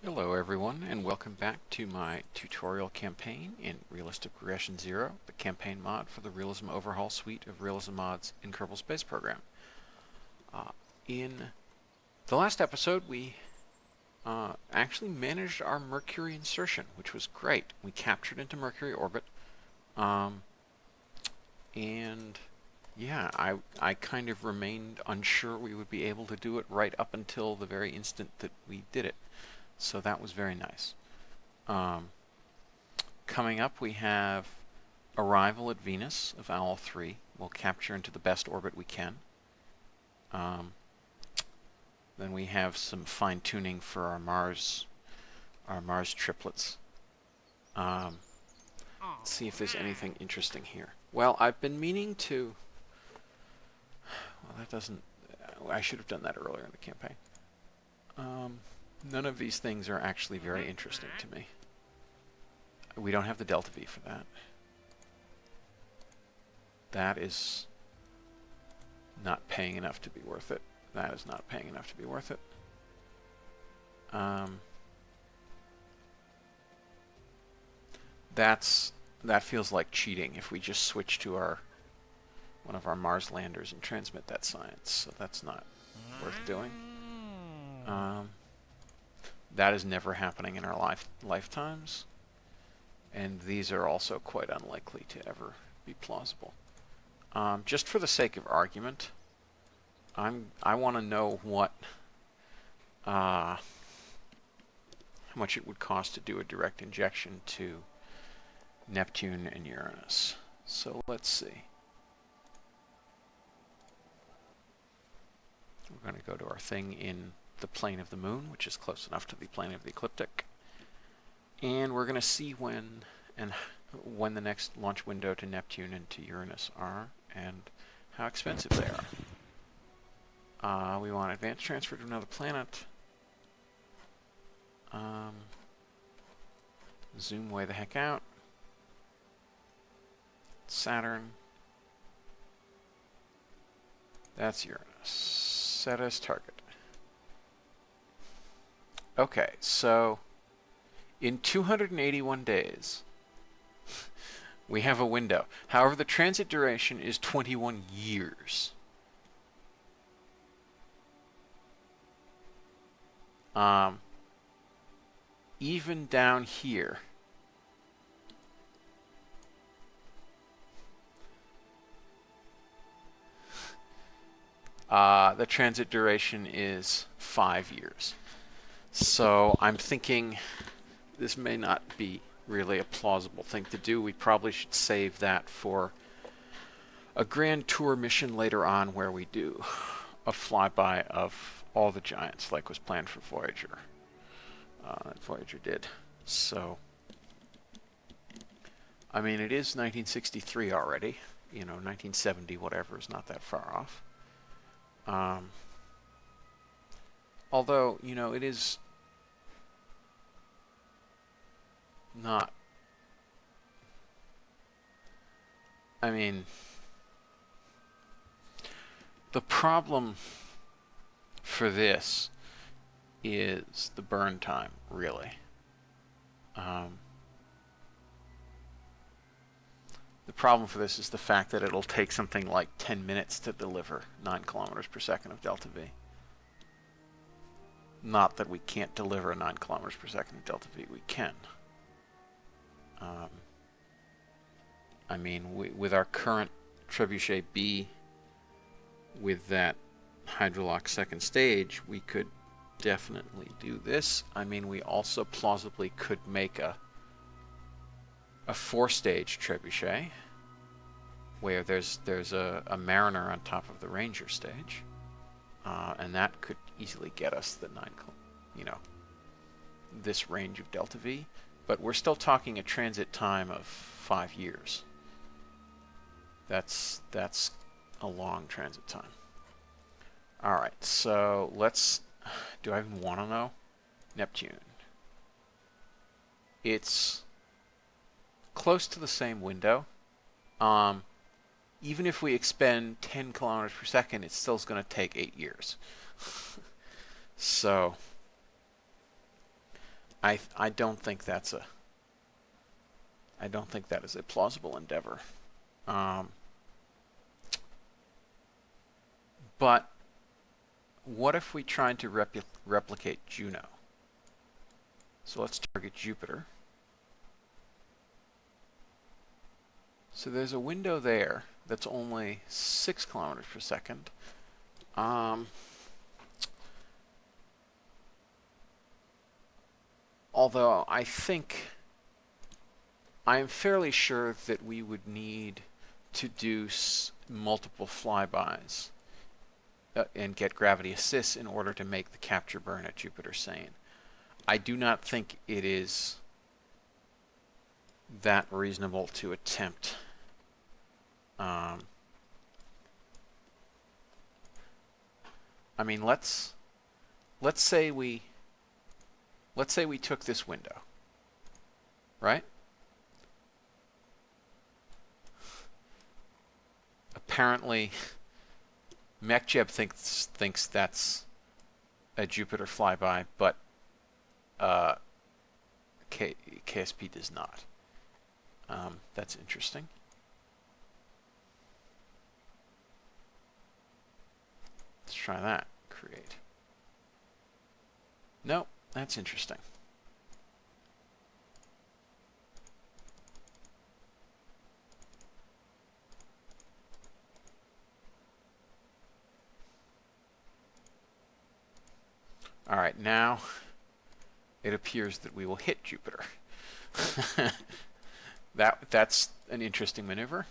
Hello everyone, and welcome back to my tutorial campaign in Realistic Regression 0, the campaign mod for the Realism Overhaul suite of realism mods in Kerbal Space Program. In the last episode, we actually managed our Mercury insertion, which was great. We captured into Mercury orbit, and yeah, I kind of remained unsure we would be able to do it right up until the very instant that we did it. So that was very nice. Coming up, we have arrival at Venus of Owl 3. We'll capture into the best orbit we can. Then we have some fine-tuning for our Mars triplets. Let's see if there's anything interesting here. Well, I've been meaning to... Well, that doesn't... I should have done that earlier in the campaign. None of these things are actually very interesting to me. We don't have the delta V for that. That is not paying enough to be worth it. That is not paying enough to be worth it. That feels like cheating if we just switch to one of our Mars landers and transmit that science. So that's not worth doing. That is never happening in our lifetimes. And these are also quite unlikely to ever be plausible. Just for the sake of argument, I want to know how much it would cost to do a direct injection to Neptune and Uranus. So let's see. We're going to go to our thing in the plane of the moon, which is close enough to the plane of the ecliptic. And we're going to see when the next launch window to Neptune and to Uranus are, and how expensive they are. We want advanced transfer to another planet. Zoom way the heck out. Saturn. That's Uranus. Set as target. Okay, so in 281 days, we have a window. However, the transit duration is 21 years. Even down here, the transit duration is 5 years. So I'm thinking this may not be really a plausible thing to do. We probably should save that for a grand tour mission later on where we do a flyby of all the giants like was planned for Voyager. Voyager did. So, I mean, it is 1963 already. 1970, whatever, is not that far off. Although, it is not... I mean, the problem for this is the burn time, really. The problem for this is the fact that it'll take something like 10 minutes to deliver 9 kilometers per second of delta V. Not that we can't deliver 9 kilometers per second of delta V, we can. I mean, with our current Trebuchet B, with that hydrolock second stage, we could definitely do this. I mean, we also plausibly could make a 4-stage Trebuchet, where there's a Mariner on top of the Ranger stage, and that could easily get us the 9, this range of delta V. But we're still talking a transit time of 5 years. That's a long transit time. All right, so let's... Do I even want to know? Neptune. It's close to the same window. Even if we expend 10 kilometers per second, it's still going to take 8 years. So I don't think that is a plausible endeavor. But what if we tried to replicate Juno? So let's target Jupiter. So there's a window there that's only 6 kilometers per second. Although I am fairly sure that we would need to do multiple flybys and get gravity assists in order to make the capture burn at Jupiter sane. I do not think it is that reasonable to attempt. I mean, let's say we took this window, right? Apparently, MechJeb thinks that's a Jupiter flyby, but KSP does not. That's interesting. Let's try that. Create. Nope, that's interesting. All right, now it appears that we will hit Jupiter. That's an interesting maneuver.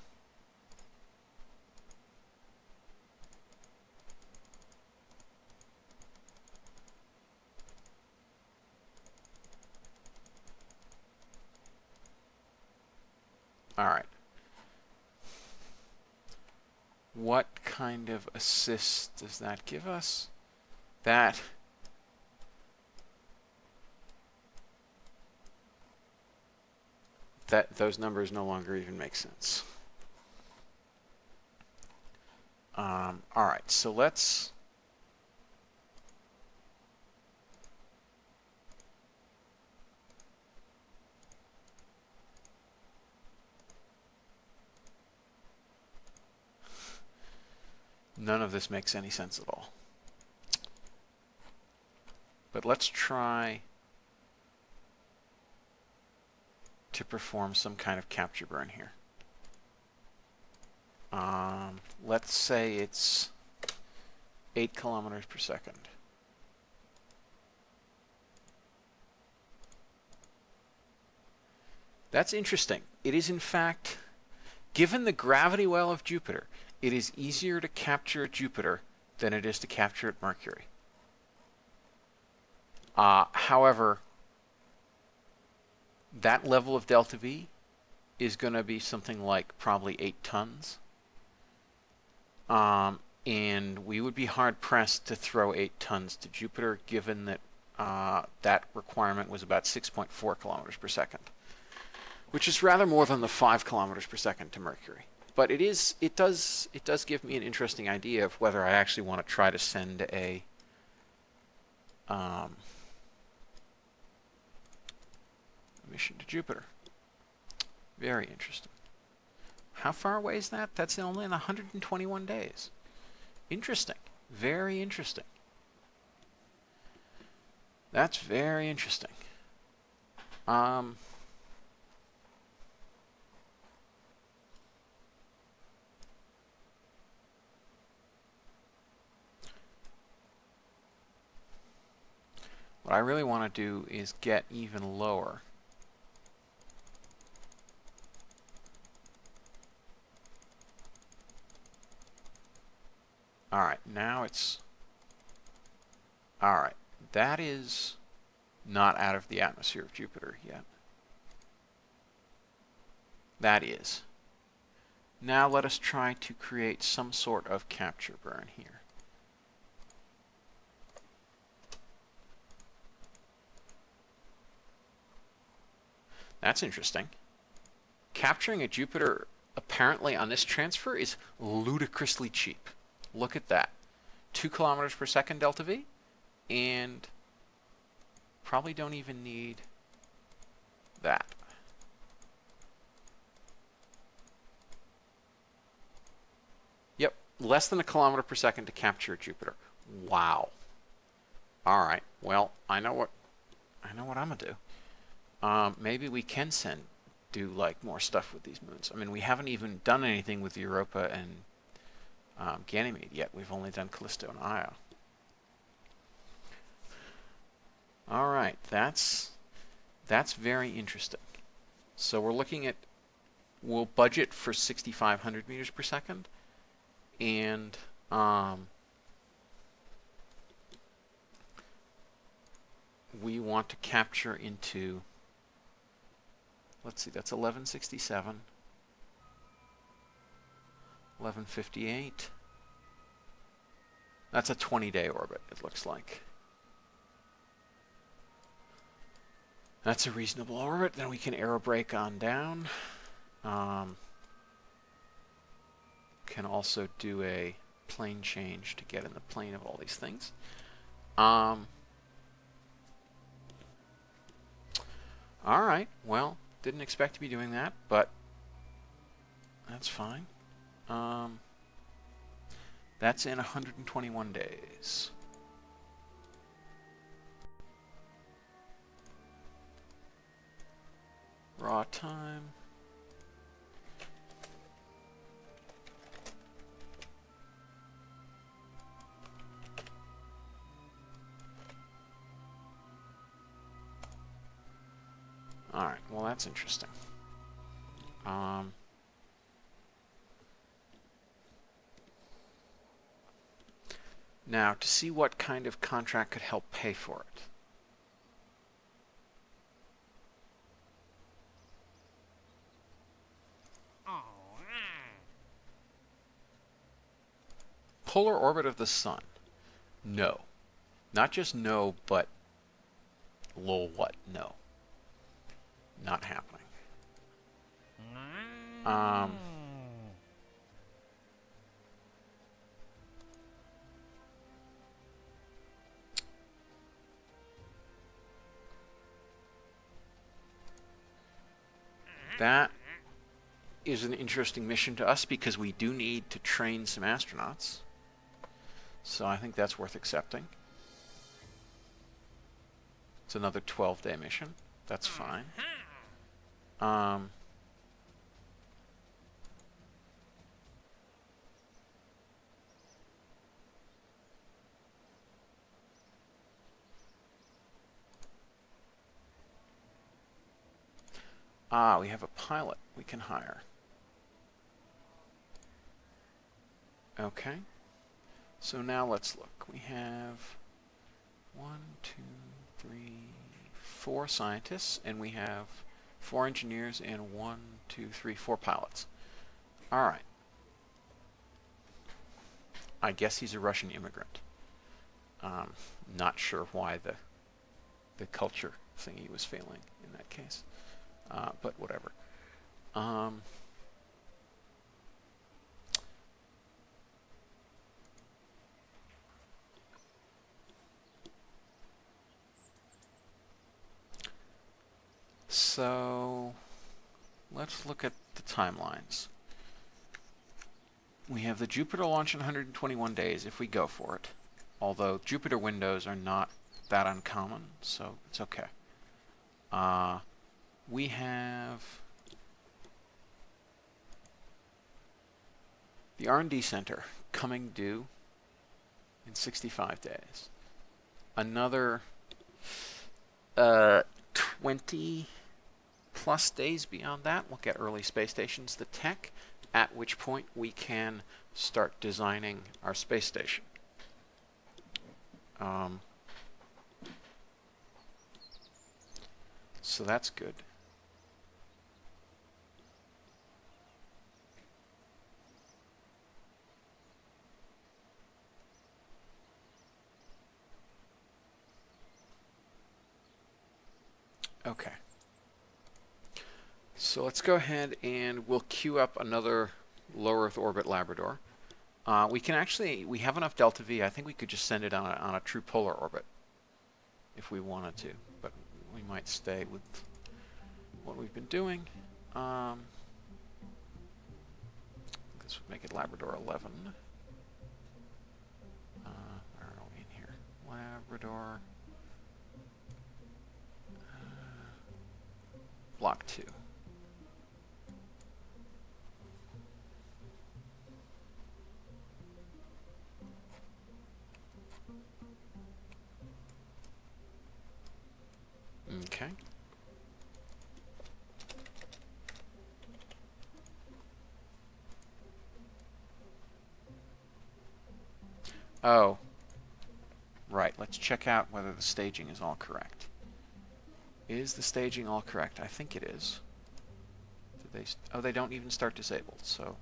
All right. What kind of assist does that give us? Those numbers no longer even make sense. All right, so let's none of this makes any sense at all. But let's try to perform some kind of capture burn here. Let's say it's 8 kilometers per second. That's interesting. It is, in fact, given the gravity well of Jupiter, it is easier to capture at Jupiter than it is to capture at Mercury. However, that level of delta V is going to be something like probably 8 tons. And we would be hard-pressed to throw 8 tons to Jupiter, given that that requirement was about 6.4 kilometers per second, which is rather more than the 5 kilometers per second to Mercury. But it does give me an interesting idea of whether I actually want to try to send a mission to Jupiter. Very interesting. How far away is that? That's only in 121 days. Interesting. Very interesting. That's very interesting. What I really want to do is get even lower. All right, now it's... All right, that is not out of the atmosphere of Jupiter yet. That is. Now let us try to create some sort of capture burn here. That's interesting. Capturing a Jupiter apparently on this transfer is ludicrously cheap. Look at that. 2 kilometers per second delta V and Probably don't even need that. Yep, less than a kilometer per second to capture Jupiter. Wow. All right. Well, I know what I'm gonna do. Maybe we can do like more stuff with these moons. I mean, we haven't even done anything with Europa and Ganymede yet. We've only done Callisto and Io. All right, that's very interesting. So we're looking at, we'll budget for 6,500 meters per second, and we want to capture into, let's see, that's 1167, 1158. That's a 20-day orbit, it looks like. That's a reasonable orbit. Then we can aerobrake on down. Can also do a plane change to get in the plane of all these things. All right. Well, didn't expect to be doing that, but that's fine. That's in 121 days. Raw time. All right, well, that's interesting. Now, to see what kind of contract could help pay for it. Polar orbit of the sun. No. Not just no, but lol what? No. Not happening. That is an interesting mission to us because we do need to train some astronauts. So I think that's worth accepting. It's another 12-day mission. That's fine. We have a pilot we can hire. Okay. So now let's look. We have 1, 2, 3, 4 scientists, and we have 4 engineers and 1, 2, 3, 4 pilots. All right. I guess he's a Russian immigrant. Not sure why the culture thingy was failing in that case. But whatever. So let's look at the timelines. We have the Jupiter launch in 121 days if we go for it. Although Jupiter windows are not that uncommon, so it's okay. We have the R&D Center coming due in 65 days. Another 20 plus days beyond that, we'll get early space stations, the tech, at which point we can start designing our space station. So that's good. Okay. So let's go ahead and we'll queue up another low Earth orbit Labrador. We have enough delta V. I think we could just send it on a true polar orbit. if we wanted to, but we might stay with what we've been doing. This would make it Labrador 11. Where are we in here? Labrador Block 2. Okay. Oh, right. Let's check out whether the staging is all correct. Is the staging all correct? I think it is. Did they? Oh, they don't even start disabled, so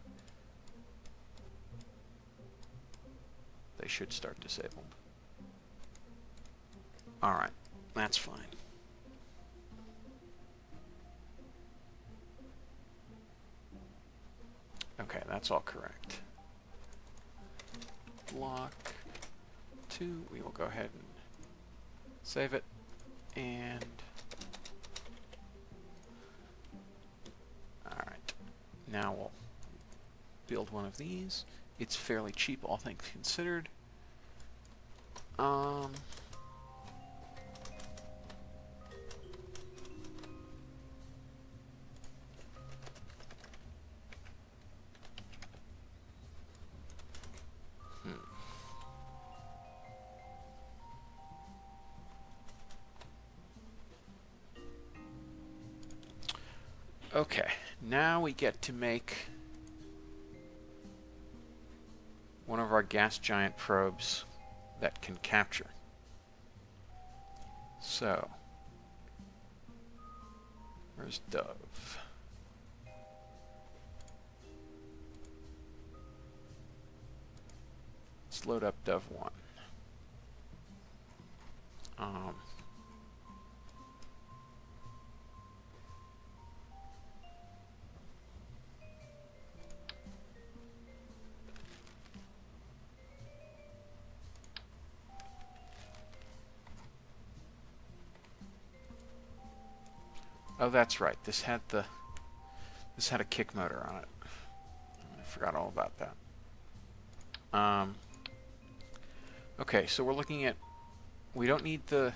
they should start disabled. All right, that's fine. Okay, that's all correct. Block 2, we will go ahead and save it, and all right, now we'll build one of these. It's fairly cheap, all things considered. Okay, now we get to make one of our gas giant probes that can capture. So, where's Dove? Let's load up Dove 1. Oh, that's right. This had a kick motor on it. I forgot all about that. Okay, so we're looking at. We don't need the.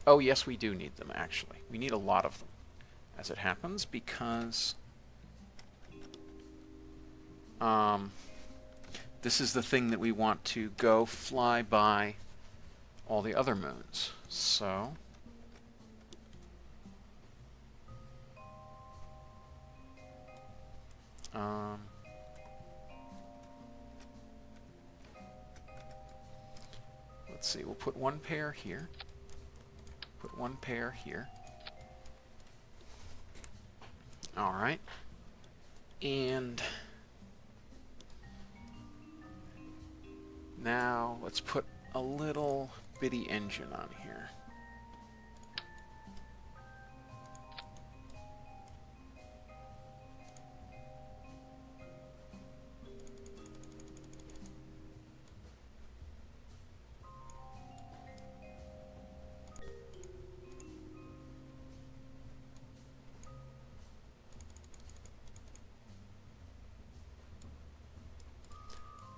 Oh, yes, we do need them, actually. We need a lot of them, as it happens, because this is the thing that we want to go fly by all the other moons. So let's see, we'll put one pair here, put one pair here. All right, and now let's put a little bitty engine on here.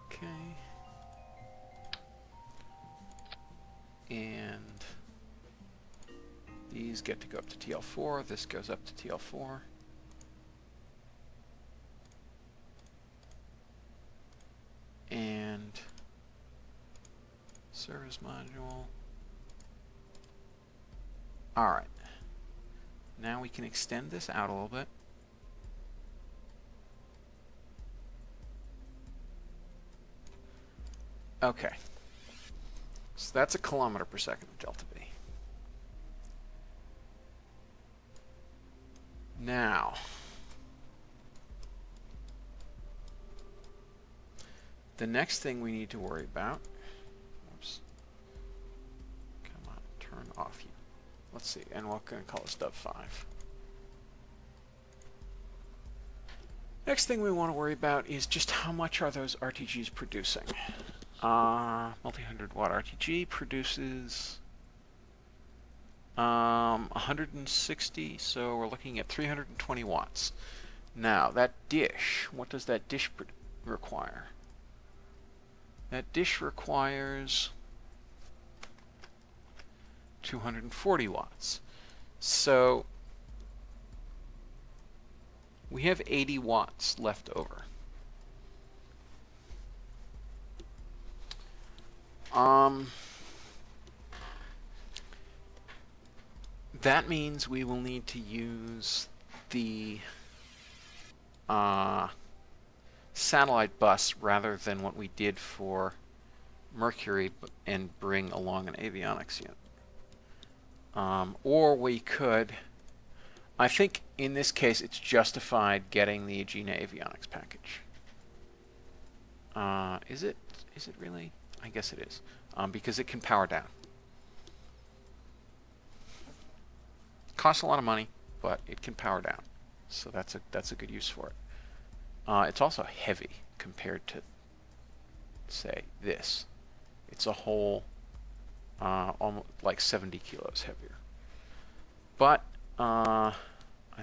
Okay. And these get to go up to TL4. This goes up to TL4. And service module. All right. Now we can extend this out a little bit. Okay. So that's a kilometer per second of delta V. Now, the next thing we need to worry about, oops, come on, turn off you. Let's see, and we're going to call this Dove 5. Next thing we want to worry about is just how much are those RTGs producing. Multi-100 watt RTG produces 160, so we're looking at 320 watts. Now, that dish, what does that dish require? That dish requires 240 watts. So we have 80 watts left over. That means we will need to use the satellite bus rather than what we did for Mercury and bring along an avionics unit. Or we could, I think in this case it's justified getting the Agena avionics package. Is it really? I guess it is, because it can power down. Costs a lot of money, but it can power down, so that's a good use for it. It's also heavy compared to, say, this. It's a whole almost like 70 kilos heavier. But I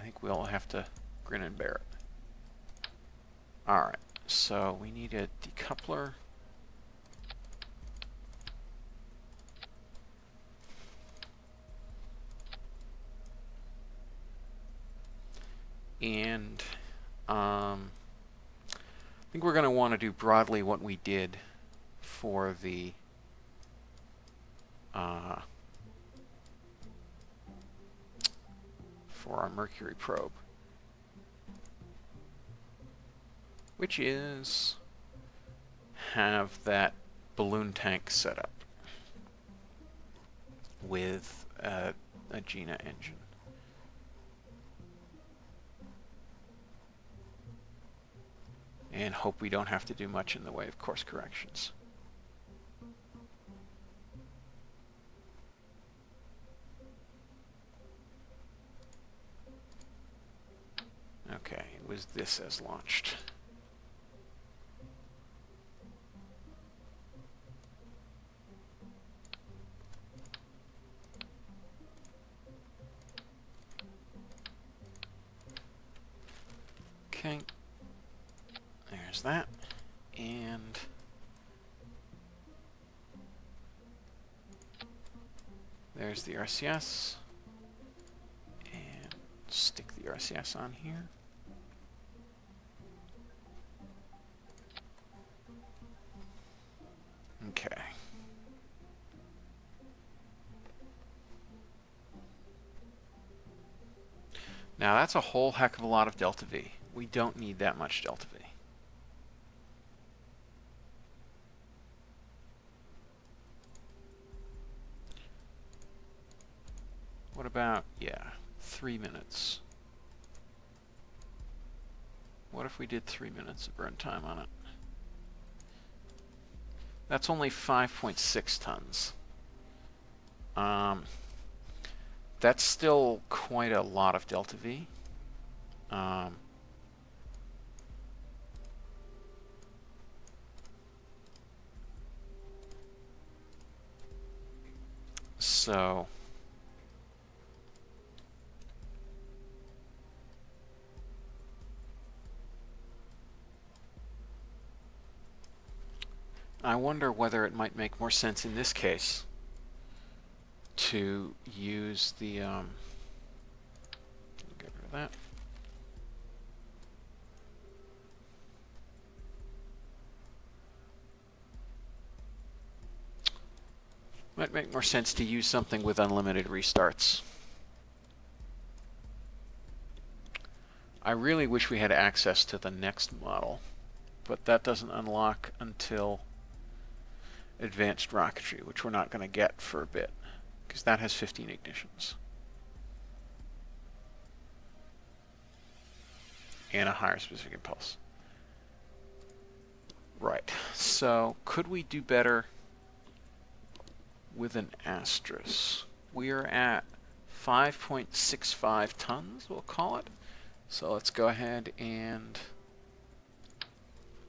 think we'll have to grin and bear it. All right, so we need a decoupler. And I think we're going to want to do broadly what we did for the for our Mercury probe, which is have that balloon tank set up with a Agena engine. And hope we don't have to do much in the way of course corrections. Okay, it was this as launched. Okay, there's that, and there's the RCS, and stick the RCS on here. Okay. Now that's a whole heck of a lot of delta V. We don't need that much delta V. What about, 3 minutes? What if we did 3 minutes of burn time on it? That's only 5.6 tons. That's still quite a lot of delta V. So I wonder whether it might make more sense in this case to use the get rid of that. Might make more sense to use something with unlimited restarts. I really wish we had access to the next model, but that doesn't unlock until advanced rocketry, which we're not going to get for a bit, because that has 15 ignitions. And a higher specific impulse. Right, so could we do better with an Astros? We are at 5.65 tons, we'll call it. So let's go ahead and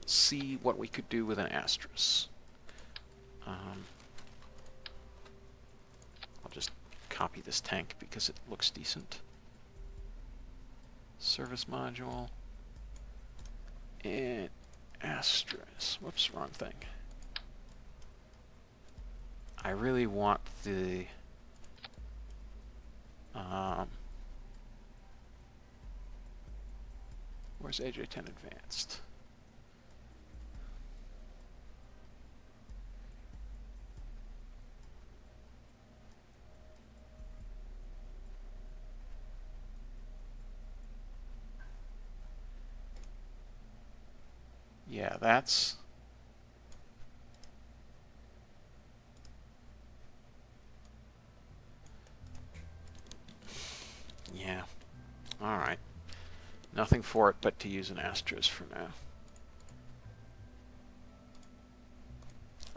see what we could do with an Astros. I'll just copy this tank because it looks decent. Service module. And asterisk. Whoops, wrong thing. I really want the where's AJ10 Advanced? Yeah, that's yeah. All right. Nothing for it but to use an asterisk for now.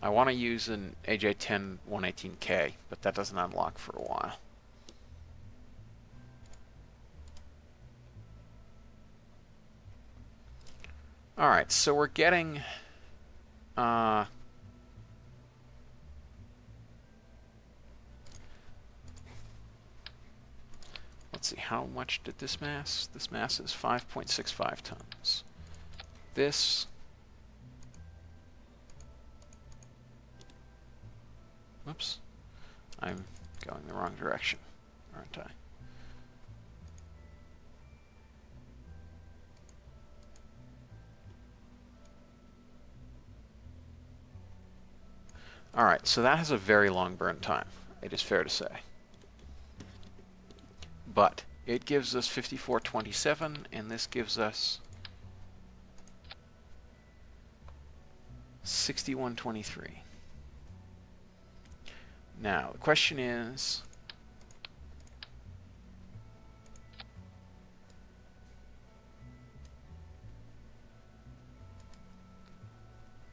I want to use an AJ10 118K, but that doesn't unlock for a while. All right, so we're getting let's see, how much did this mass? This mass is 5.65 tons. This whoops, I'm going the wrong direction, aren't I? All right, so that has a very long burn time, it is fair to say. But it gives us 5427, and this gives us 6123. Now, the question is,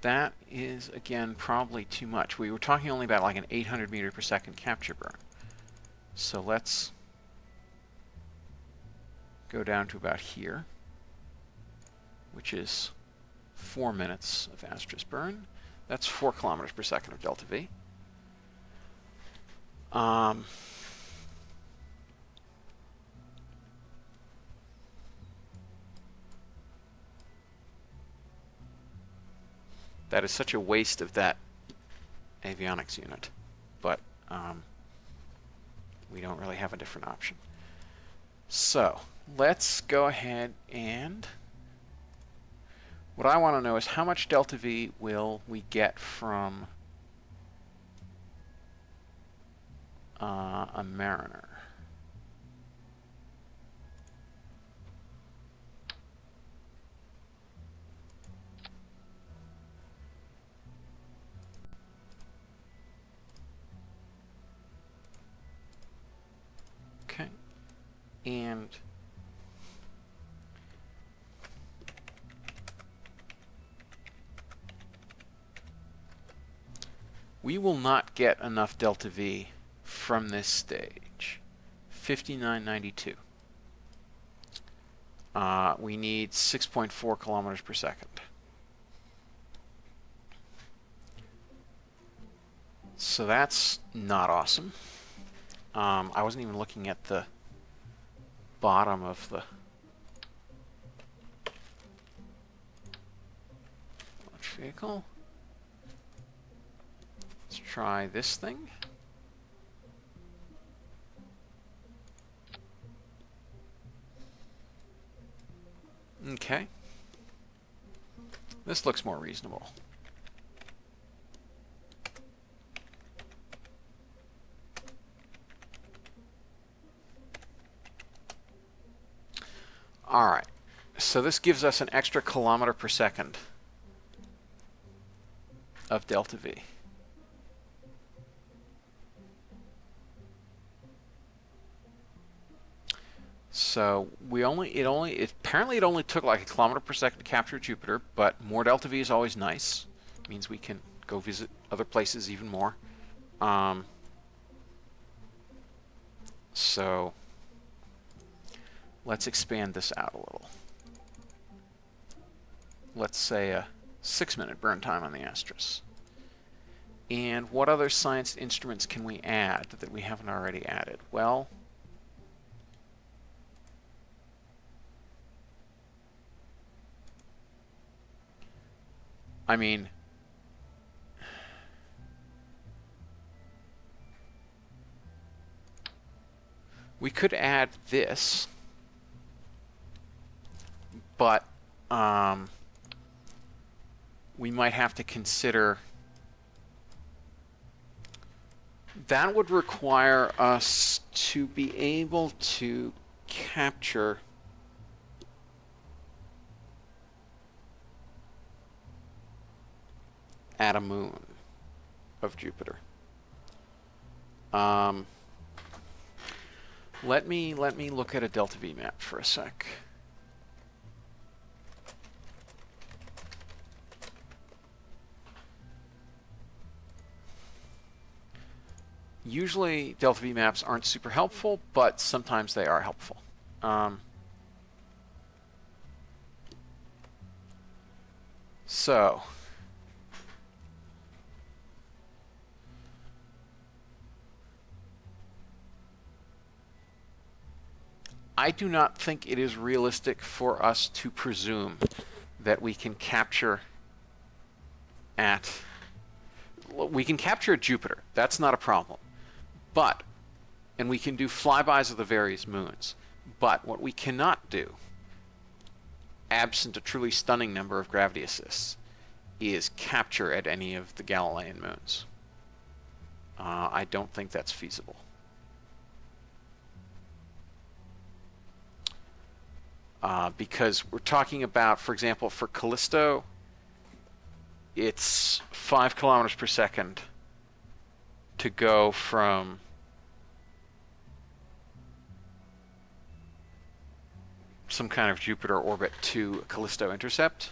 that is, again, probably too much. We were talking only about like an 800 meter per second capture burn. So let's go down to about here, which is 4 minutes of asterisk burn. That's 4 kilometers per second of delta V. That is such a waste of that avionics unit, but we don't really have a different option. So let's go ahead and what I want to know is how much delta V will we get from a Mariner. Okay, and we will not get enough delta V from this stage. 5992. We need 6.4 kilometers per second. So that's not awesome. I wasn't even looking at the bottom of the launch vehicle. Let's try this thing. Okay. This looks more reasonable. All right. So this gives us an extra kilometer per second of delta V. So apparently it only took like a kilometer per second to capture Jupiter, but more delta V is always nice. It means we can go visit other places even more. So let's expand this out a little. Let's say a 6-minute burn time on the Astros. And what other science instruments can we add that we haven't already added? Well, I mean, we could add this, but we might have to consider that would require us to be able to capture at a moon of Jupiter. Let me look at a delta V map for a sec. Usually delta V maps aren't super helpful, but sometimes they are helpful. So I do not think it is realistic for us to presume that we can capture at Jupiter. That's not a problem. But, and we can do flybys of the various moons. But what we cannot do, absent a truly stunning number of gravity assists, is capture at any of the Galilean moons. I don't think that's feasible. Because we're talking about, for example, for Callisto, it's 5 kilometers per second to go from some kind of Jupiter orbit to a Callisto intercept.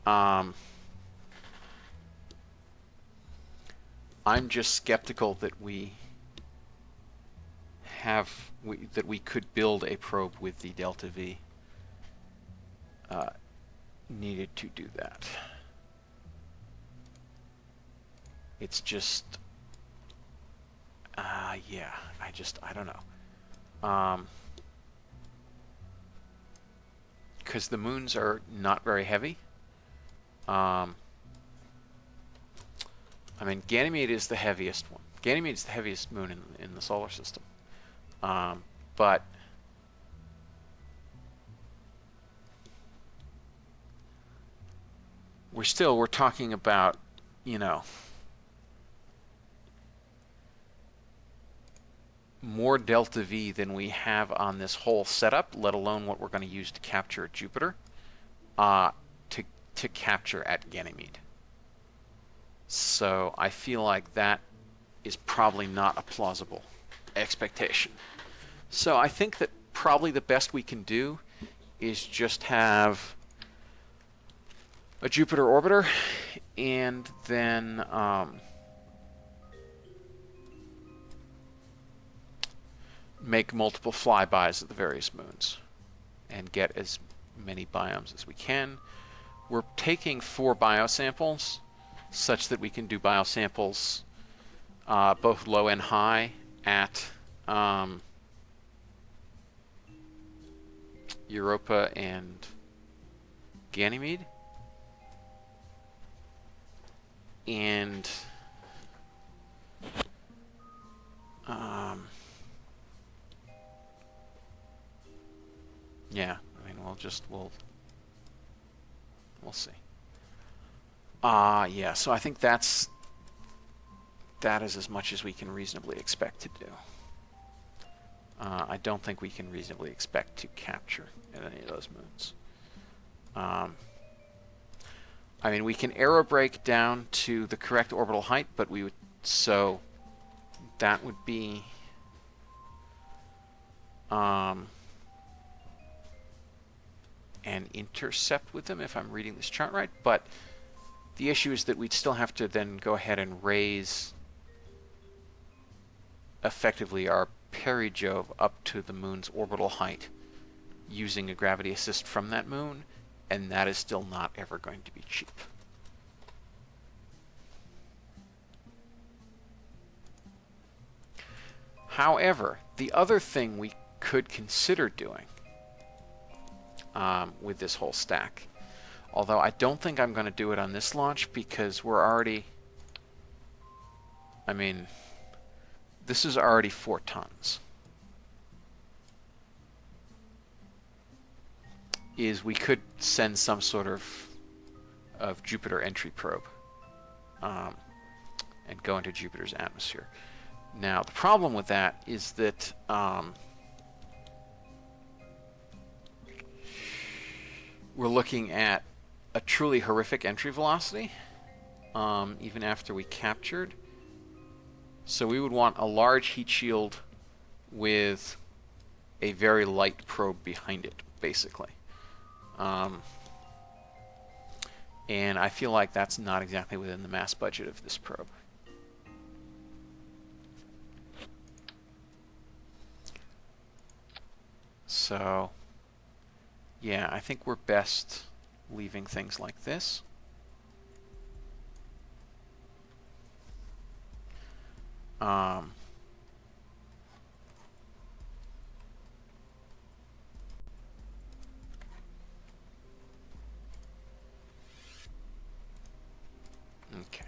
I'm just skeptical that we could build a probe with the delta V needed to do that. It's just, yeah, I don't know. Because the moons are not very heavy. I mean, Ganymede is the heaviest one. Ganymede is the heaviest moon in the solar system. But we're talking about, you know, more delta V than we have on this whole setup, let alone what we're going to use to capture at Jupiter, to capture at Ganymede. So I feel like that is probably not a plausible expectation. So I think that probably the best we can do is just have a Jupiter orbiter and then make multiple flybys of the various moons and get as many biomes as we can. We're taking 4 biosamples such that we can do biosamples both low and high at Europa and Ganymede. And yeah, I mean, we'll see. Yeah, so I think that is as much as we can reasonably expect to do. I don't think we can reasonably expect to capture at any of those moons. I mean, we can aerobrake down to the correct orbital height, but so that would be an intercept with them, if I'm reading this chart right. But the issue is that we'd still have to then go ahead and raise effectively our perigove up to the moon's orbital height using a gravity assist from that moon, and that is still not ever going to be cheap. However, the other thing we could consider doing with this whole stack, although I don't think I'm going to do it on this launch because we're already, I mean, this is already 4 tons, is we could send some sort of Jupiter entry probe and go into Jupiter's atmosphere. Now, the problem with that is that we're looking at a truly horrific entry velocity, even after we captured. So we would want a large heat shield with a very light probe behind it, basically. And I feel like that's not exactly within the mass budget of this probe. So, yeah, I think we're best leaving things like this. Okay.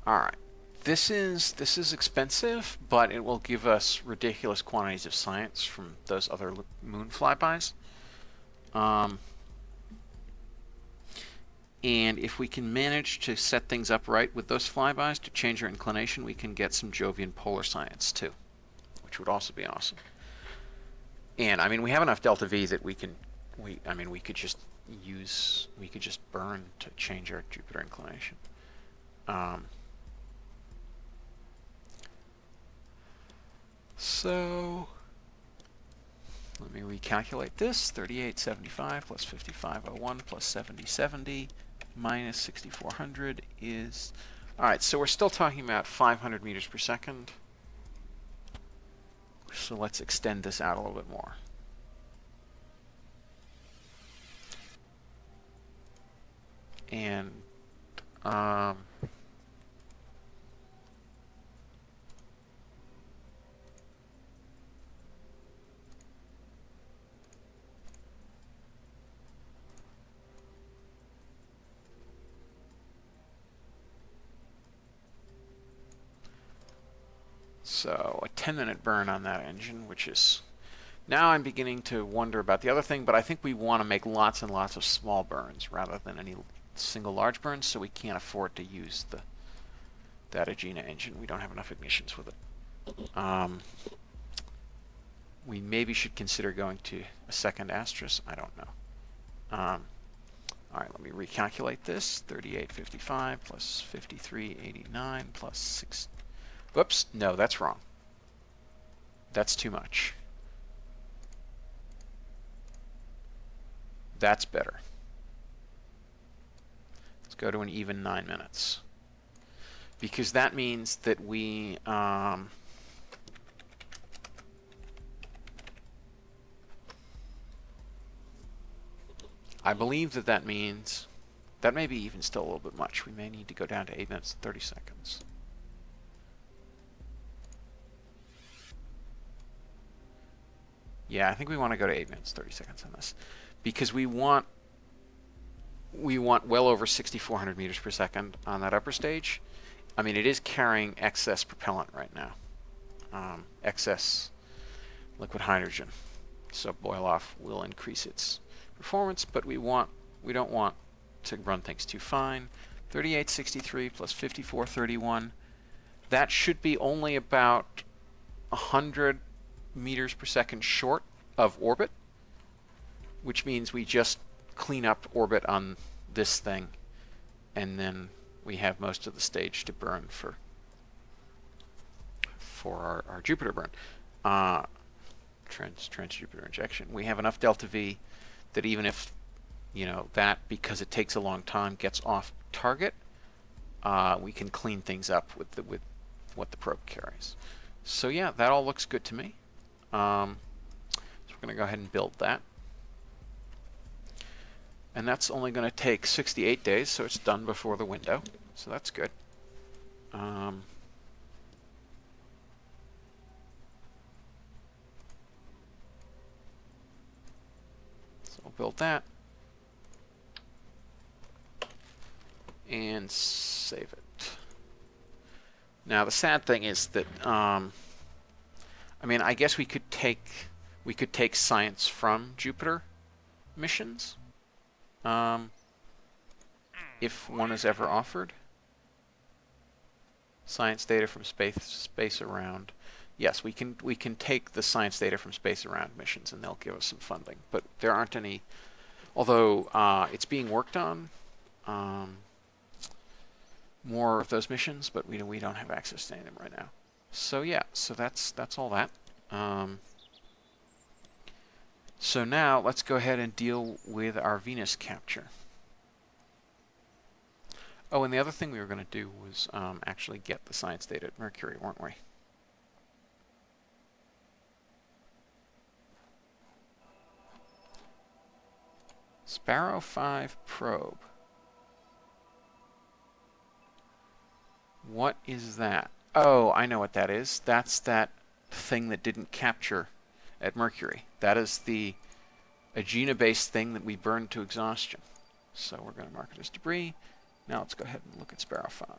All right. This is expensive, but it will give us ridiculous quantities of science from those other moon flybys. And if we can manage to set things up right with those flybys to change our inclination, we can get some Jovian polar science too, which would also be awesome. And I mean, we have enough delta V that we could just burn to change our Jupiter inclination. So let me recalculate this. 3875 plus 5501 plus 7070 minus 6400 is... All right, so we're still talking about 500 meters per second. So let's extend this out a little bit more. And so a 10-minute burn on that engine, which is... Now I'm beginning to wonder about the other thing, but I think we want to make lots and lots of small burns rather than any single large burns, so we can't afford to use that Agena engine. We don't have enough ignitions with it. We maybe should consider going to a second Astros. I don't know. All right, let me recalculate this. 3855 plus 5389 plus 6... Whoops, no, that's wrong. That's too much. That's better. Let's go to an even 9 minutes. Because that means that we... I believe that means... That may be even still a little bit much. We may need to go down to 8 minutes and 30 seconds. Yeah, I think we want to go to 8 minutes, 30 seconds on this. Because we want well over 6,400 meters per second on that upper stage. I mean, it is carrying excess propellant right now. Excess liquid hydrogen. So boil off will increase its performance, but we don't want to run things too fine. 3863 plus 5431. That should be only about 100 meters per second short of orbit, which means we just clean up orbit on this thing, and then we have most of the stage to burn for our Jupiter burn. Trans-Jupiter injection. We have enough delta V that even if, that, because it takes a long time, gets off target, we can clean things up with what the probe carries. So yeah, that all looks good to me. So we're going to go ahead and build that. And that's only going to take 68 days, so it's done before the window. So that's good. So we'll build that. And save it. Now the sad thing is that, I mean, I guess we could take science from Jupiter missions, if one is ever offered. Science data from space around. Yes, we can take the science data from space around missions, and they'll give us some funding. But there aren't any, although it's being worked on. More of those missions, but we don't have access to any of them right now. So yeah, so that's all that. So now let's go ahead and deal with our Venus capture. Oh, and the other thing we were going to do was actually get the science data at Mercury, weren't we? Sparrow 5 probe. What is that? Oh, I know what that is. That's that thing that didn't capture at Mercury. That is the Agena-based thing that we burned to exhaustion. So we're going to mark it as debris. Now let's go ahead and look at Sparrow 5.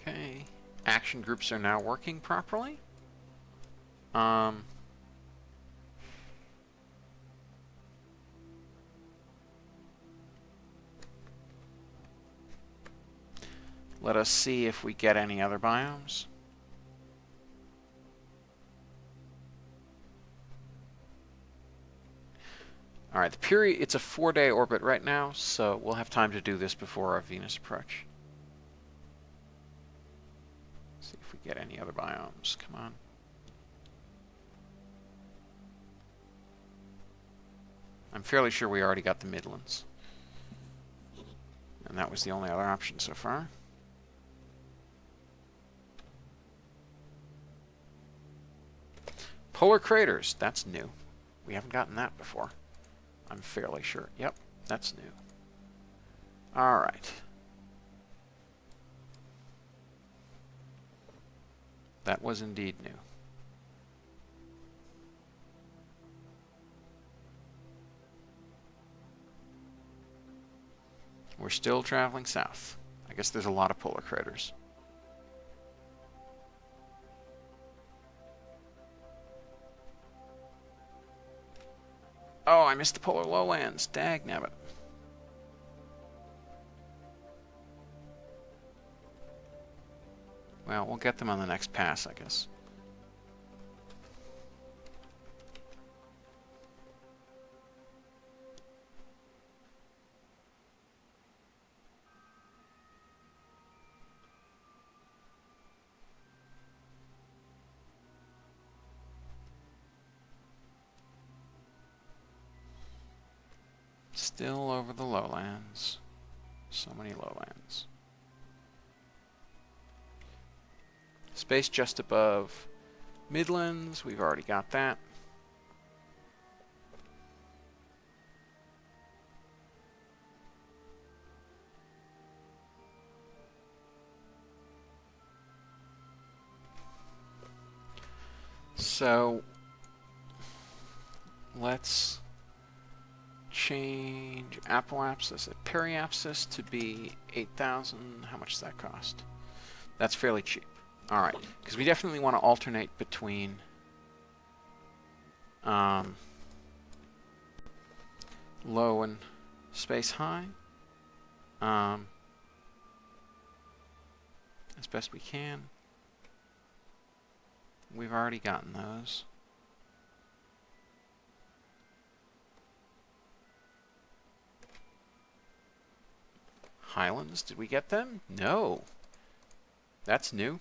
Okay, action groups are now working properly. Let us see if we get any other biomes. All right, the period, it's a 4-day orbit right now, so we'll have time to do this before our Venus approach. See if we get any other biomes. Come on. I'm fairly sure we already got the Midlands. And that was the only other option so far. Polar craters, that's new. We haven't gotten that before. I'm fairly sure. Yep, that's new. All right. That was indeed new. We're still traveling south. I guess there's a lot of polar craters. Oh, I missed the polar lowlands. Dagnabbit. Well, we'll get them on the next pass, I guess. Still over the lowlands. So many lowlands. Space just above Midlands. We've already got that. So let's change apoapsis at periapsis to be 8,000. How much does that cost? That's fairly cheap. All right, because we definitely want to alternate between low and space high as best we can. We've already gotten those. Highlands, did we get them? No. That's new.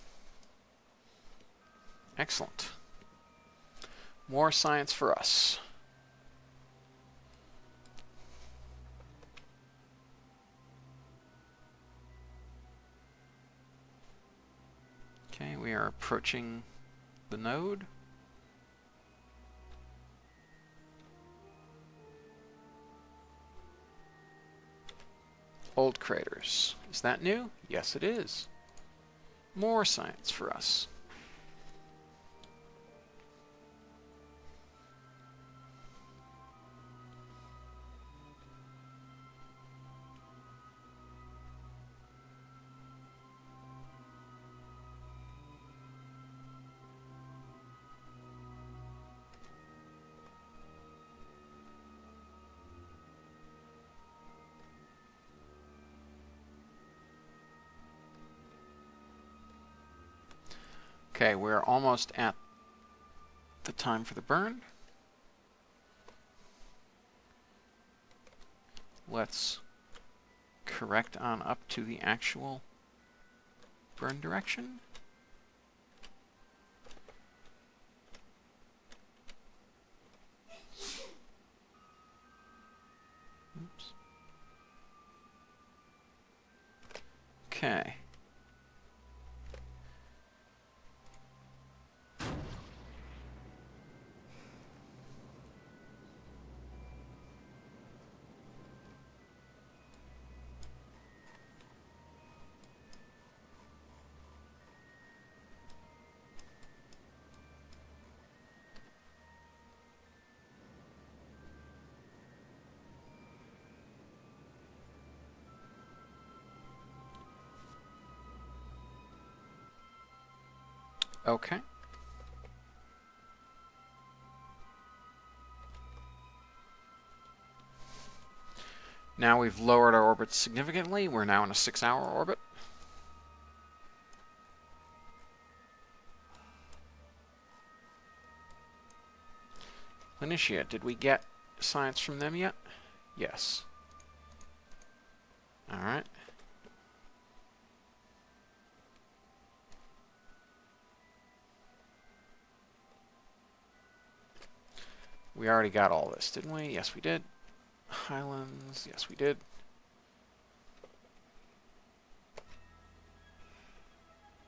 Excellent. More science for us. Okay, we are approaching the node. Old craters. Is that new? Yes, it is. More science for us. Okay, we're almost at the time for the burn. Let's correct on up to the actual burn direction. Oops. Okay. Okay. Now we've lowered our orbit significantly. We're now in a 6-hour orbit. Planitia, did we get science from them yet? Yes. Alright. We already got all this, didn't we? Yes, we did. Highlands, yes, we did.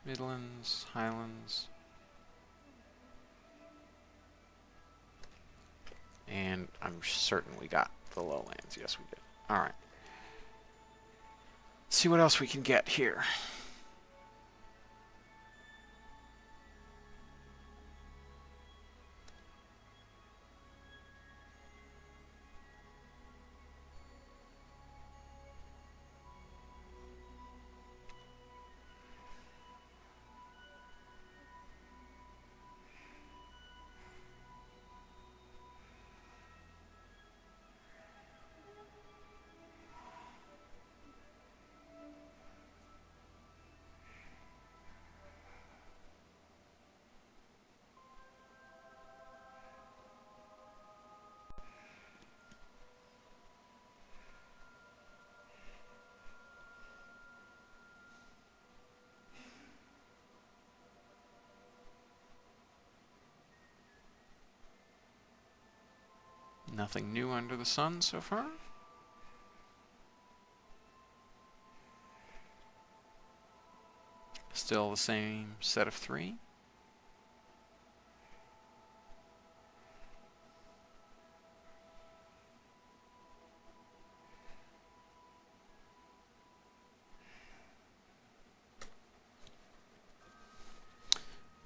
Midlands, Highlands. And I'm certain we got the lowlands. Yes, we did. Alright. See what else we can get here. Nothing new under the sun so far. Still the same set of 3.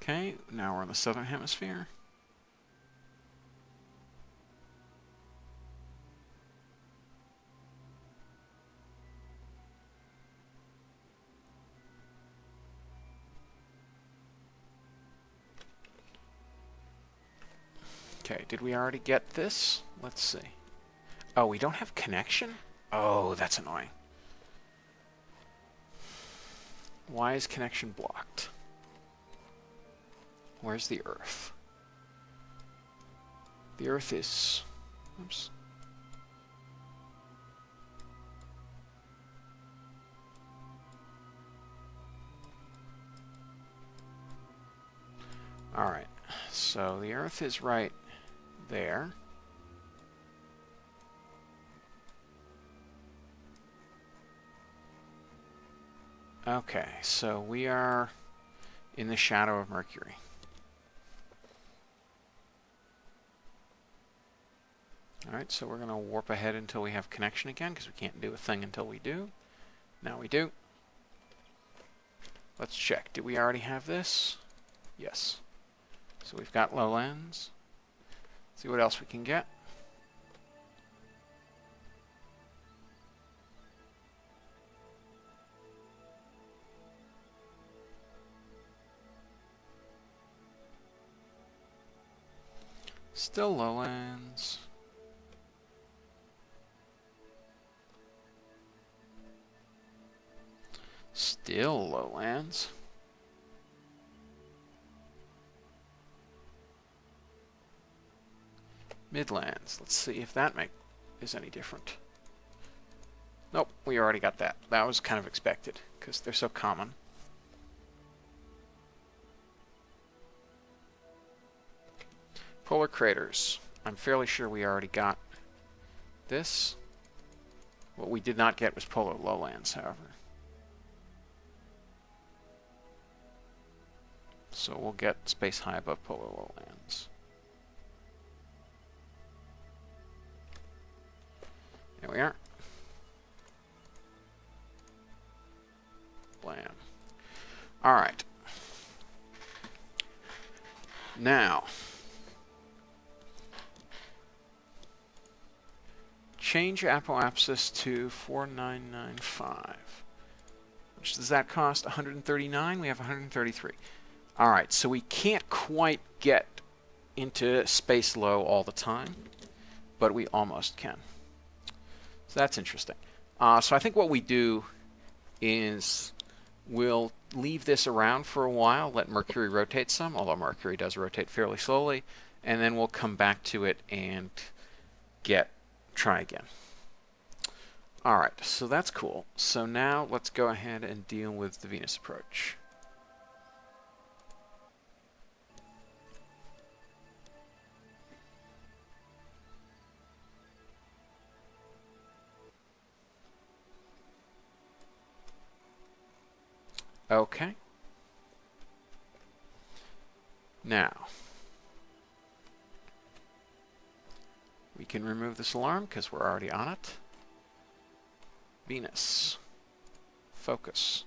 Okay, now we're in the southern hemisphere. Okay, did we already get this? Let's see. Oh, we don't have connection? Oh, that's annoying. Why is connection blocked? Where's the Earth? The Earth is... Oops. All right, so the Earth is right there. Okay, so we are in the shadow of Mercury. All right, so we're going to warp ahead until we have connection again, because we can't do a thing until we do. Now we do. Let's check. Do we already have this? Yes. So we've got lowlands. See what else we can get. Still lowlands. Still lowlands. Midlands. Let's see if that is any different. Nope, we already got that. That was kind of expected, because they're so common. Polar craters. I'm fairly sure we already got this. What we did not get was polar lowlands, however. So we'll get space high above polar lowlands. There we are. Blam. All right. Now, change apoapsis to 4995. Which does that cost? 139? We have 133. All right, so we can't quite get into space low all the time, but we almost can. So that's interesting. So I think what we do is we'll leave this around for a while, let Mercury rotate some, although Mercury does rotate fairly slowly, and then we'll come back to it and try again. All right, so that's cool. So now let's go ahead and deal with the Venus approach. Okay. Now, we can remove this alarm because we're already on it. Venus. Focus.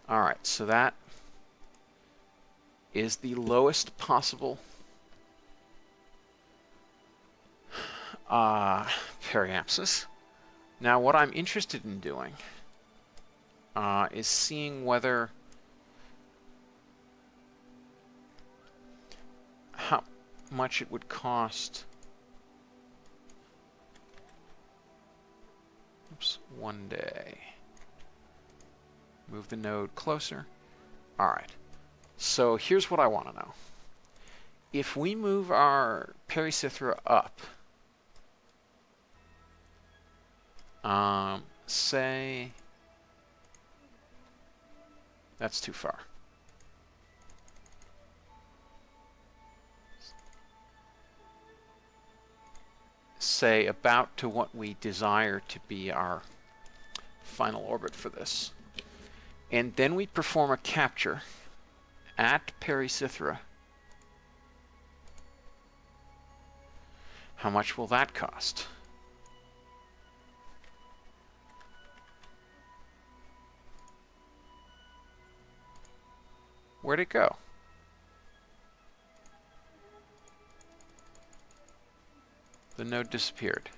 All right, so that is the lowest possible periapsis. Now, what I'm interested in doing is seeing whether how much it would cost. Oops, one day. Move the node closer. All right. So here's what I want to know. If we move our Pericithra up, say that's too far. Say about to what we desire to be our final orbit for this. And then we perform a capture at Pericithra. How much will that cost? Where'd it go? The node disappeared.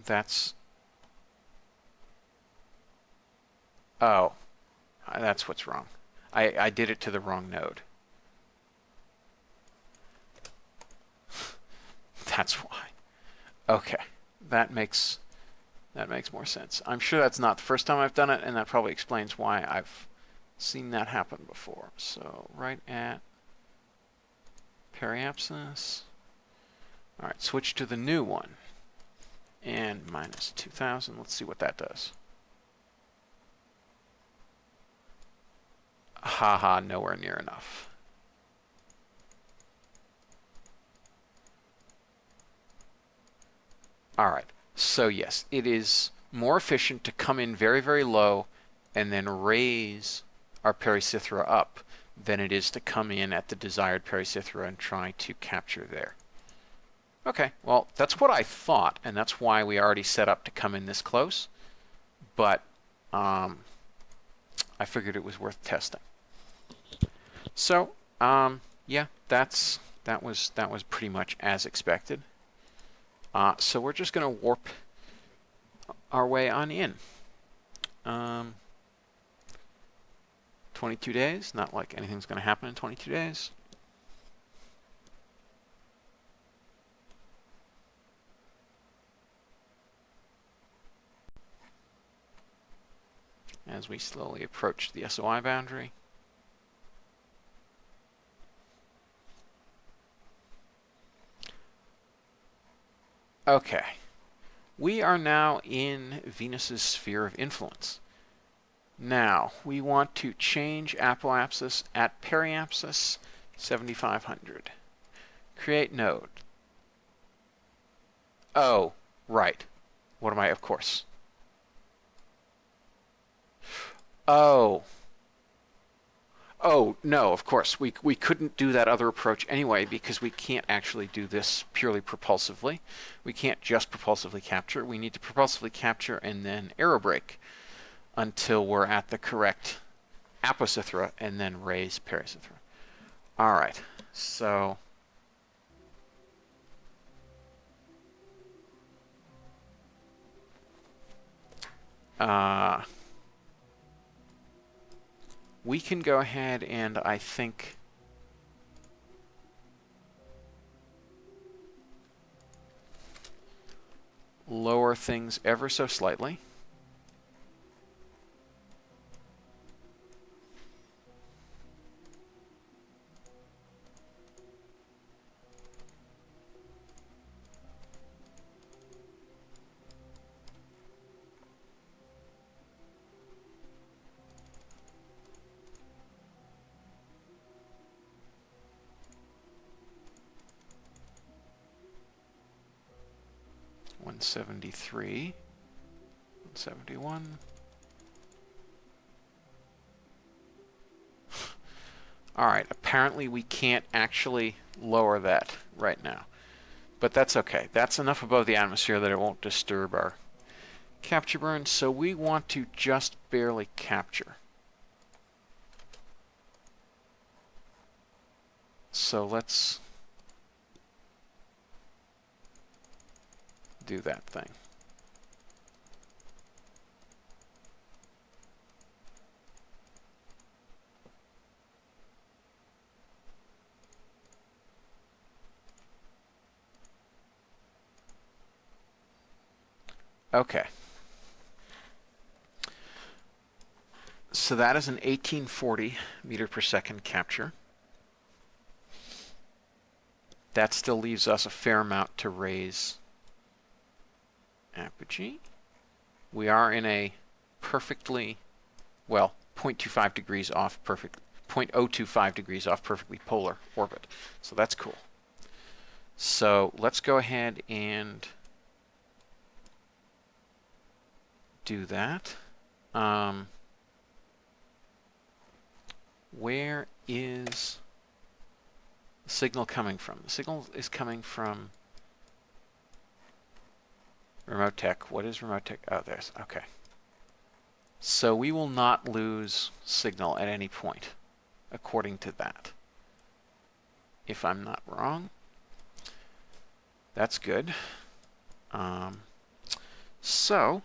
That's... Oh, that's what's wrong. I did it to the wrong node. That's why. Okay, that makes more sense. I'm sure that's not the first time I've done it, and that probably explains why I've seen that happen before. So right at periapsis. All right, switch to the new one. And minus 2,000. Let's see what that does. Haha, nowhere near enough. All right, so yes, it is more efficient to come in very, very low and then raise our Pericithera up than it is to come in at the desired Pericithera and try to capture there. Okay, well, that's what I thought, and that's why we already set up to come in this close, but I figured it was worth testing. So, yeah, that was pretty much as expected. So we're just going to warp our way on in. 22 days, not like anything's going to happen in 22 days. As we slowly approach the SOI boundary. Okay, we are now in Venus's sphere of influence. Now, we want to change apoapsis at periapsis 7500. Create node. Oh, right. What am I? Of course. Oh. Oh, no, of course. We couldn't do that other approach anyway because we can't actually do this purely propulsively. We can't just propulsively capture. We need to propulsively capture and then aerobrake until we're at the correct Apocithera and then raise Pericithera. All right, so we can go ahead and I think lower things ever so slightly. One 73, 171. All right, apparently we can't actually lower that right now, but that's okay. That's enough above the atmosphere that it won't disturb our capture burn, so we want to just barely capture. So let's do that thing. Okay. So that is an 1840 meter per second capture. That still leaves us a fair amount to raise apogee. We are in a perfectly, well, 0.25 degrees off perfect, 0.025 degrees off perfectly polar orbit. So that's cool. So let's go ahead and do that. Where is the signal coming from? The signal is coming from remote tech. What is remote tech? Oh, there's, okay. So we will not lose signal at any point, according to that. If I'm not wrong. That's good. So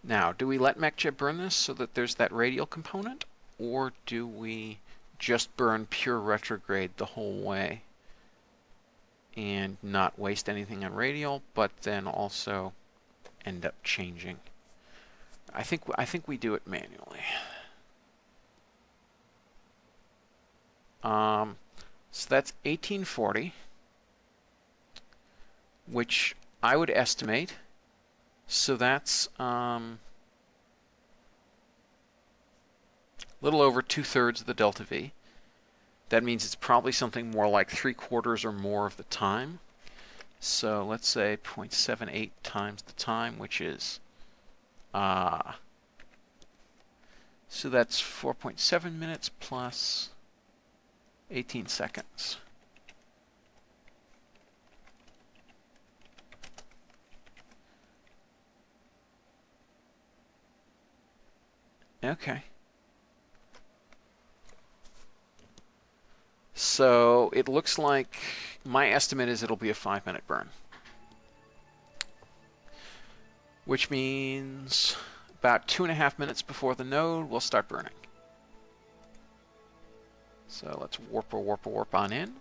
now, do we let MechJet burn this so that there's that radial component, or do we just burn pure retrograde the whole way and not waste anything on radial, but then also end up changing. I think we do it manually. So that's 1840, which I would estimate. So that's a little over 2/3 of the delta V. That means it's probably something more like 3/4 or more of the time. So let's say 0.78 times the time, which is so that's 4.7 minutes plus 18 seconds. Okay. So it looks like my estimate is it'll be a 5-minute burn, which means about 2.5 minutes before the node will start burning. So let's warp on in.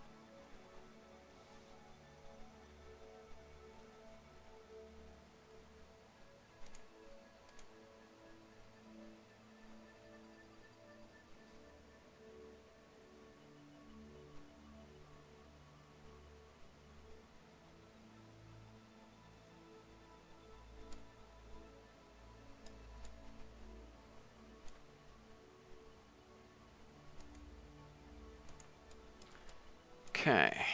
Okay.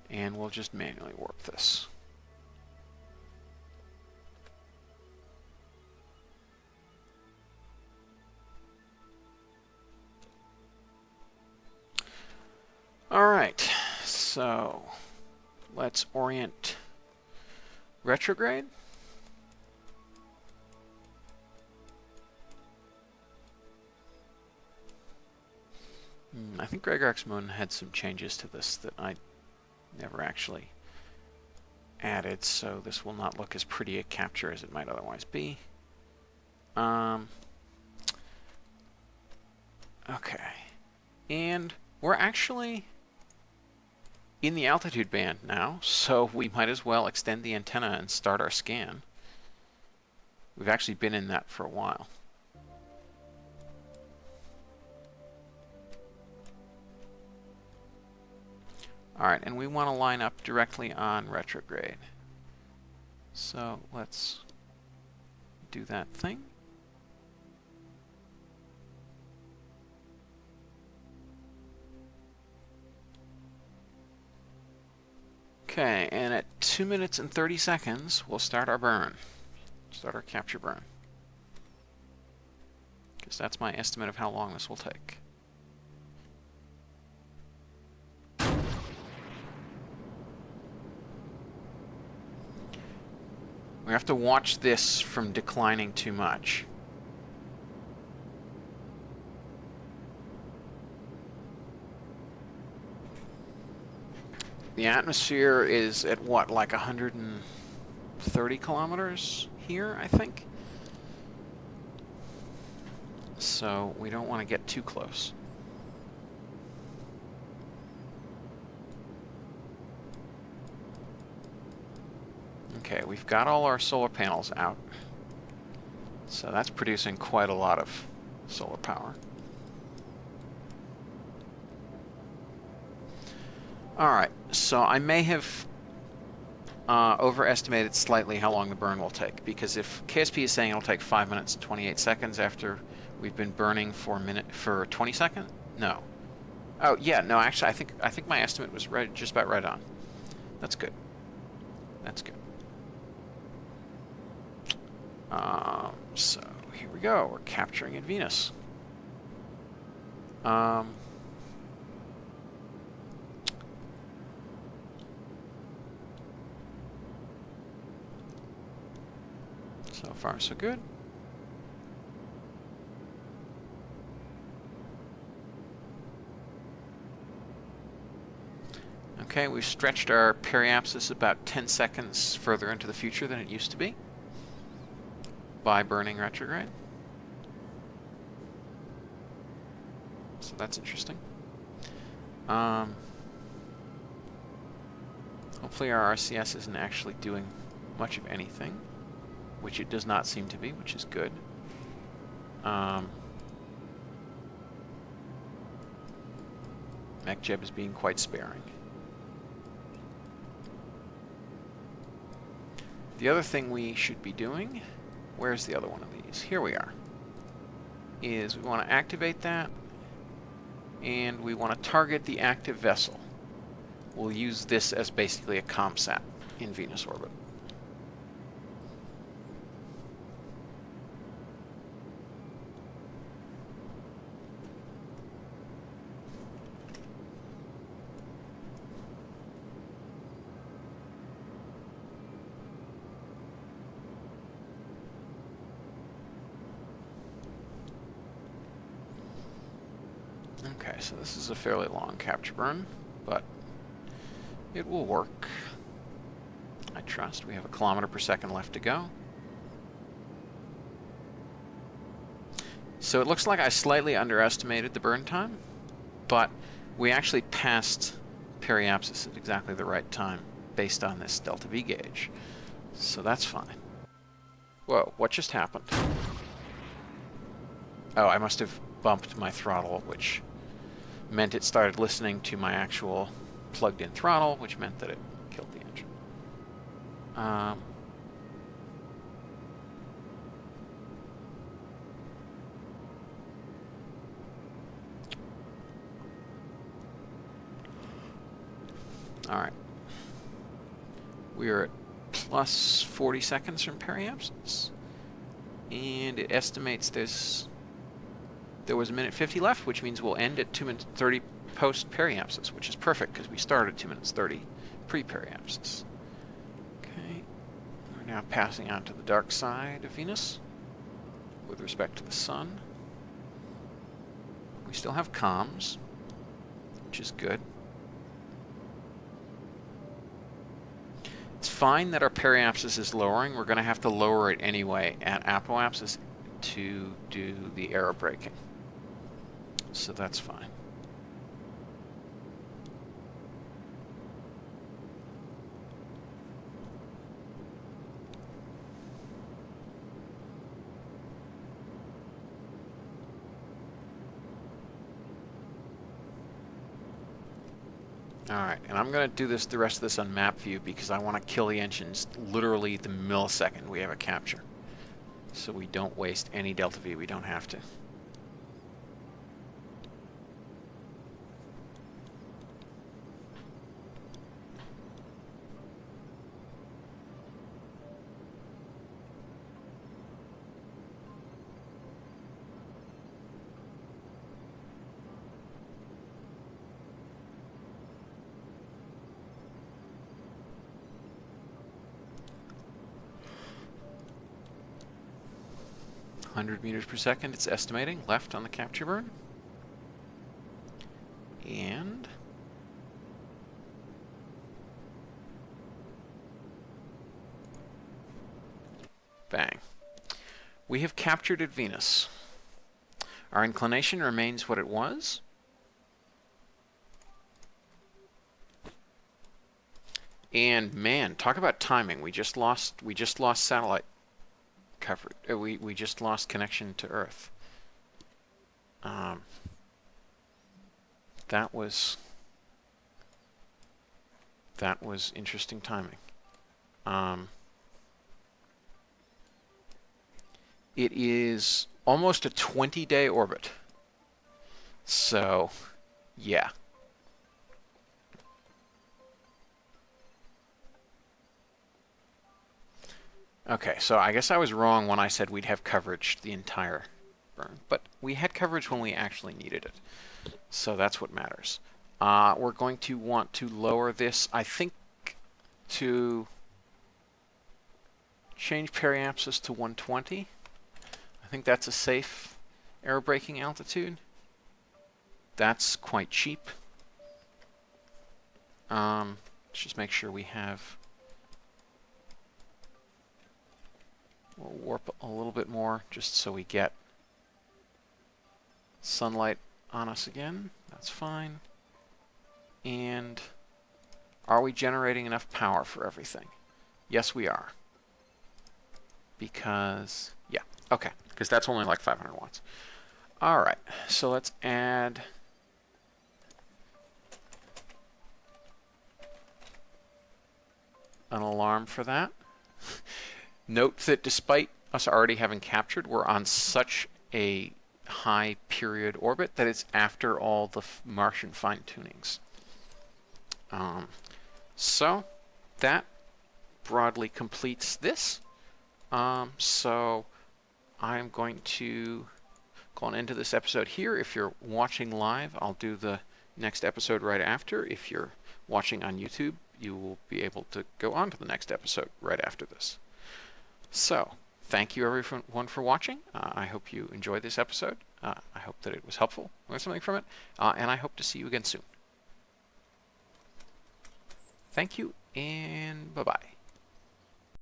And we'll just manually warp this. All right, so let's orient retrograde. I think Greg Moon had some changes to this that I never actually added, so this will not look as pretty a capture as it might otherwise be. Okay, and we're actually in the altitude band now, so we might as well extend the antenna and start our scan. We've actually been in that for a while. All right, and we want to line up directly on retrograde. So let's do that thing. Okay, and at 2 minutes and 30 seconds, we'll start our burn. Start our capture burn. Because that's my estimate of how long this will take. We have to watch this from declining too much. The atmosphere is at what, like 130 kilometers here, I think? So we don't want to get too close. Okay, we've got all our solar panels out. So that's producing quite a lot of solar power. Alright, so I may have overestimated slightly how long the burn will take, because if KSP is saying it'll take 5 minutes and 28 seconds after we've been burning for 20 seconds? No. Oh yeah, no, actually I think my estimate was right, just about right on. That's good. That's good. So here we go. We're capturing at Venus. So far, so good. Okay, we've stretched our periapsis about 10 seconds further into the future than it used to be by burning retrograde. So that's interesting. Hopefully our RCS isn't actually doing much of anything, which it does not seem to be, which is good. MechJeb is being quite sparing. The other thing we should be doing, where's the other one of these? Here we are, is we want to activate that, and we want to target the active vessel. We'll use this as basically a ComSat in Venus orbit. Okay, so this is a fairly long capture burn, but it will work. I trust. We have 1 kilometer per second left to go. So it looks like I slightly underestimated the burn time, but we actually passed periapsis at exactly the right time based on this delta V gauge. So that's fine. Whoa, what just happened? Oh, I must have bumped my throttle, which meant it started listening to my actual plugged-in throttle, which meant that it killed the engine. All right. We are at plus 40 seconds from periapsis, and it estimates there was 1 minute 50 left, which means we'll end at 2 minutes 30 post periapsis, which is perfect because we started 2 minutes 30 pre-periapsis. Okay, we're now passing out to the dark side of Venus with respect to the sun. We still have comms, which is good. It's fine that our periapsis is lowering. We're going to have to lower it anyway at apoapsis to do the aerobraking. So that's fine. Alright, and I'm going to do the rest of this on map view because I want to kill the engines literally the millisecond we have a capture. So we don't waste any delta V we don't have to. Meters per second, it's estimating left on the capture burn. And bang. We have captured at Venus. Our inclination remains what it was. And man, talk about timing. We just lost satellite coverage. We just lost connection to Earth. That was interesting timing. It is almost a 20-day orbit. So, yeah. Okay, so I guess I was wrong when I said we'd have coverage the entire burn, but we had coverage when we actually needed it. So that's what matters. We're going to want to lower this, I think, to change periapsis to 120. I think that's a safe aerobraking altitude. That's quite cheap. Let's just make sure we have... We'll warp a little bit more just so we get sunlight on us again. That's fine. And are we generating enough power for everything? Yes, we are. Because, yeah, okay, because that's only like 500 watts. All right, so let's add an alarm for that. Note that despite us already having captured, we're on such a high period orbit that it's after all the Martian fine-tunings. So that broadly completes this. So I'm going to go on into this episode here. If you're watching live, I'll do the next episode right after. If you're watching on YouTube, you will be able to go on to the next episode right after this. So thank you everyone for watching. I hope you enjoyed this episode. I hope that it was helpful, learned something from it, and I hope to see you again soon. Thank you, and bye-bye.